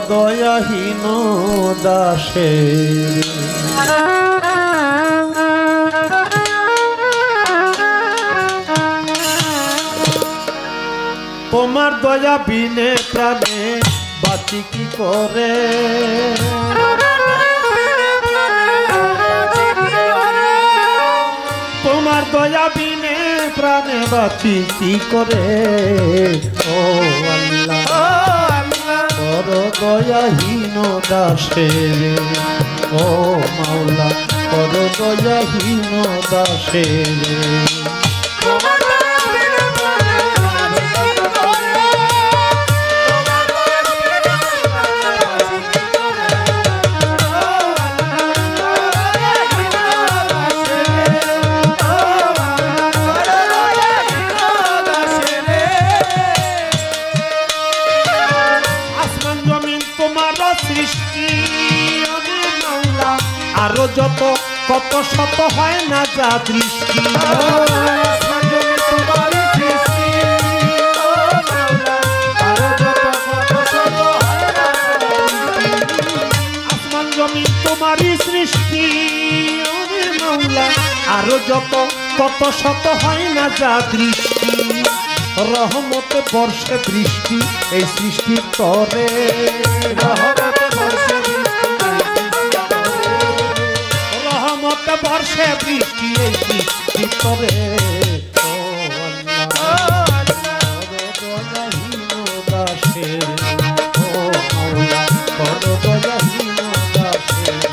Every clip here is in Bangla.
দয়াহীন দাসের তোমার দয়া বিনে প্রাণে বাঁচি কি করে তোমার দয়া বিনে প্রাণে বাঁচি কি করে ও আল্লাহ বড় দয়াহীন দাসের ও মাওলা বড় দয়াহীন দাসের আরো যত কত শত হয় না যা দৃষ্টি আসমান জমিন তোমারই সৃষ্টি মাওলা আরো যত কত শত হয় না যা দৃষ্টি রহমতে বর্ষে বৃষ্টি এই সৃষ্টি করে বর্ষে বৃষ্টি এই বৃষ্টি করে ও আল্লাহ দয়াহীন দাসের ও মাওলা বড় দয়াহীন দাসের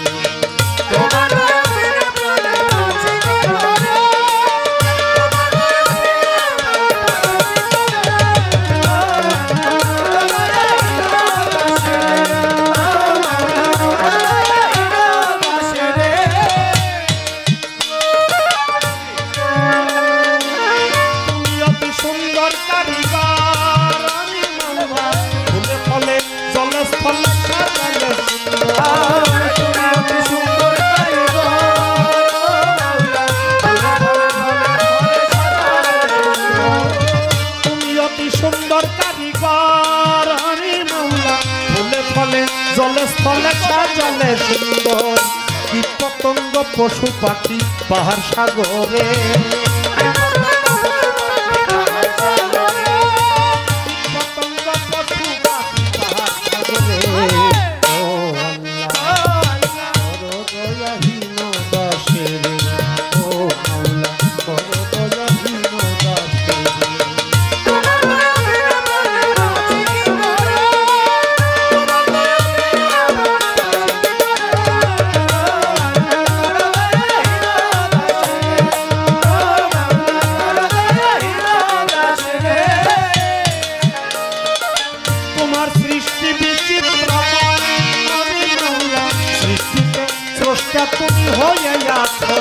জলে স্থলে সাজালে সুন্দর কীট পতঙ্গ পশু পাখি পাহাড় সাগরে পতঙ্গ পশু পাখি পাহাড় সাগরে ও আল্লাহ বড় দয়াহীন দাসের ও মাওলা বড় দয়াহীন দাসের তুমি হয়ে আছো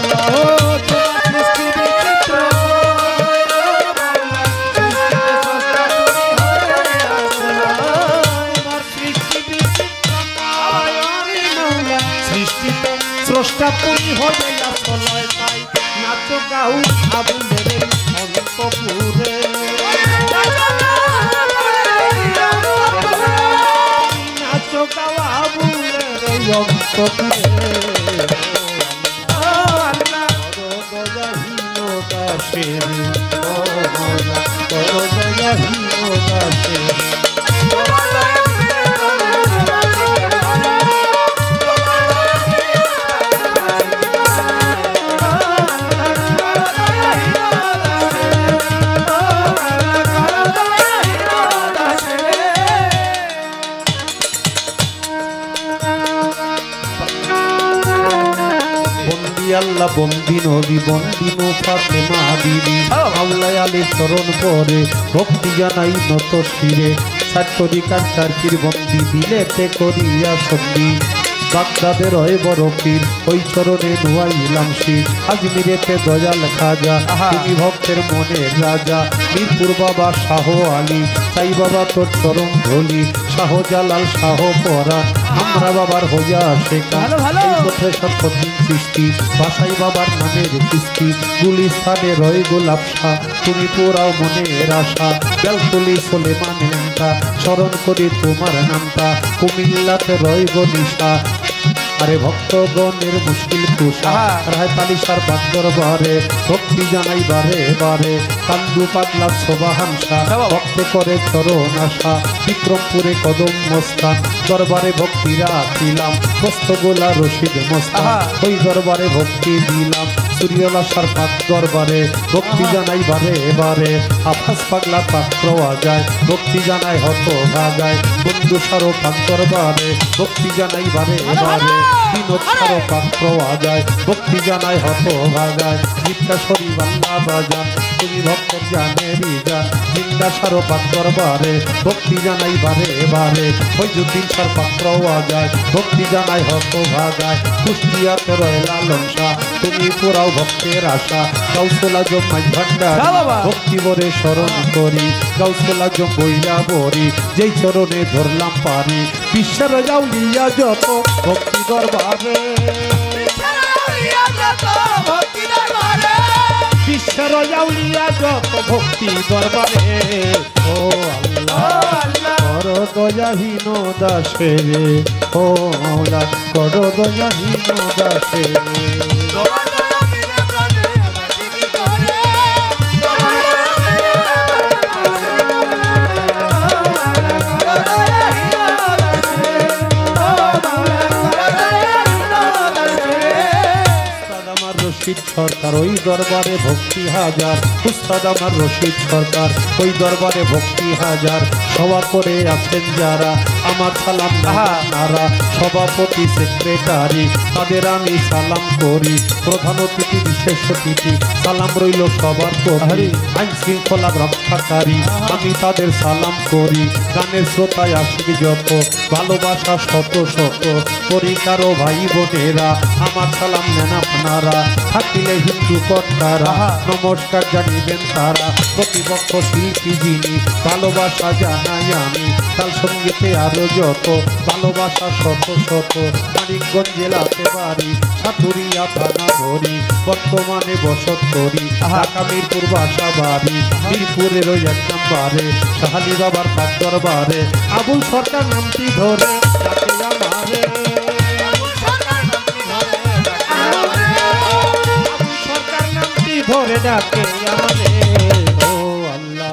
সৃষ্টিতে স্রষ্টা তুমি হয়ে আছো লয় তাই নাচো গাও আবুলের অন্তপুরে নাচো গাও আবুলের অন্তপুরে আল্লাহ বন্দি নবী বন্দিনো ফাতেমা বিবি আল্লাহ আলীর চরণ পরে ভক্তি জানাই নত শিরে সাতরিকার চারপির বন্দি দিলেতে করিয়া সন্ধি বাগদাদের হয় বড় পীর ওই চরণে নুয়াইলাম শির আজমিরেতে দয়াল খাজা তুমি ভক্তের মনে রাজা মিরপুর বাবা শাহ আলী সাই বাবা তোর চরণ ধলি শাহ জালাল শাহ পরা আমরা বাবার হইয়া শেখা এই পথে সত্যদিন সৃষ্টি বাসাই বাবার নামের কিস্তি গুলিস্তানে রয় গোলাপসা তুমি পুরাও মনের আশা বেলতলি চলে মানেনটা স্মরণ করি তোমার নামটা কুমিল্লাতে রয় গনিশা আরে ভক্তগণের মুশকিল কুশা রায় পালিশার বান্দরবারে ভক্তি জানাই বারে বারে কান্দু পাতলা শোভা হাংসা ভক্ত করে চরণ আশা বিক্রমপুরে কদম মস্তান দরবারে ভক্তি রাখিলাম প্রস্তগোলা রশিদ মস্তান ওই দরবারে ভক্তি দিলাম সূর্যলাসার পাক দরবারে ভক্তি জানাই বারে বারে আফাস পাগলা পাক প্রওয়া যায় ভক্তি জানাই হত ভাগায় বন্ধু সারো পাক দরবারে ভক্তি জানাই বারে বারে বিনোদ সারো পাক প্রওয়া যায় ভক্তি জানাই হত ভাগায় গীতা শরী বাংলা বাজান তুমি ভক্ত জানেরই যান জিন্দা সারো পাক দরবারে ভক্তি জানাই বারে বারে ফৈজুদ্দিন সার পাক প্রওয়া যায় ভক্তি জানাই হত ভাগায় কুষ্টিয়াতে রয় লালন শাহ তুমি পুরাও ভক্তের আশা গাউসুল আজম মাঝ ভান্ডারী ভক্তি বরে স্মরণ করি গাউসুল আজম বইলা বরি যেই চরণে ধরলাম পারি বিশ্বের জাউলিয়া যত ভক্তি দরবারে বিশ্বের জাউলিয়া যত ভক্তি দরবারে ও আল্লাহ করো দয়াহীন দাসে রে ও মাওলা করো দয়াহীন দাসে রশিদ সরকার ওই দরবারে ভক্তি হাজার উস্তাদ আমার রশিদ সরকার ওই দরবারে ভক্তি হাজার সভা করে আছেন যারা আমার সালাম নারা সভাপতি সেক্রেটারি তাদের আমি সালাম করি প্রধান অতিথি বিশেষ অতিথি সালাম রইল সবার প্রতি আইন শৃঙ্খলা রক্ষাকারী আমি তাদের সালাম করি গানের শ্রোতায় আশিক যত ভালোবাসা শত শত পরিকার ভাই বোনেরা আমার সালাম নেন আপনারা থাকিলে হিন্দু কর্তারা নমস্কার জানিবেন তারা প্রতিপক্ষ শিল্পী যিনি ভালোবাসা জানাই আমি তার সঙ্গীতে আরো যত ভালোবাসা শত শত মানিকগঞ্জ জেলাতে বাড়ি সাতুরিয়া থানা ধরি বর্তমানে বসত করি ঢাকা মিরপুর বাসা বাড়ি মিরপুরের ওই এক নম্বরে শাহালি বাবার পাক দরবারে আবুল সরকার নামটি ধরে ডাকে আমারে ধরে ডাকে আমারে ও আল্লাহ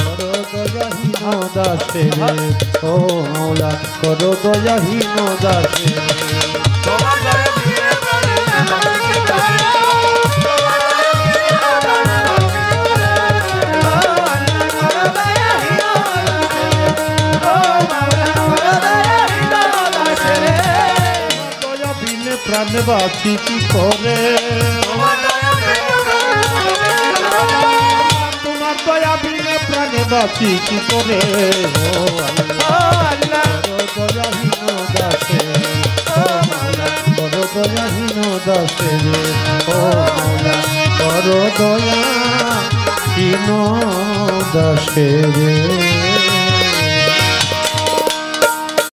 করো দয়াহীন দাসে রে ও মাওলা করো দয়াহীন দাসে দয়া বিনে প্রাণ বাঁচি কি করে তোমার দয়া বিনে প্রাণে বাঁচি কি করে ও আল্লাহ করো দয়াহীন দাসে ও মাওলা করো দয়াহীন দাসে রে ও মাওলা করো দয়াহীন দাসে রে।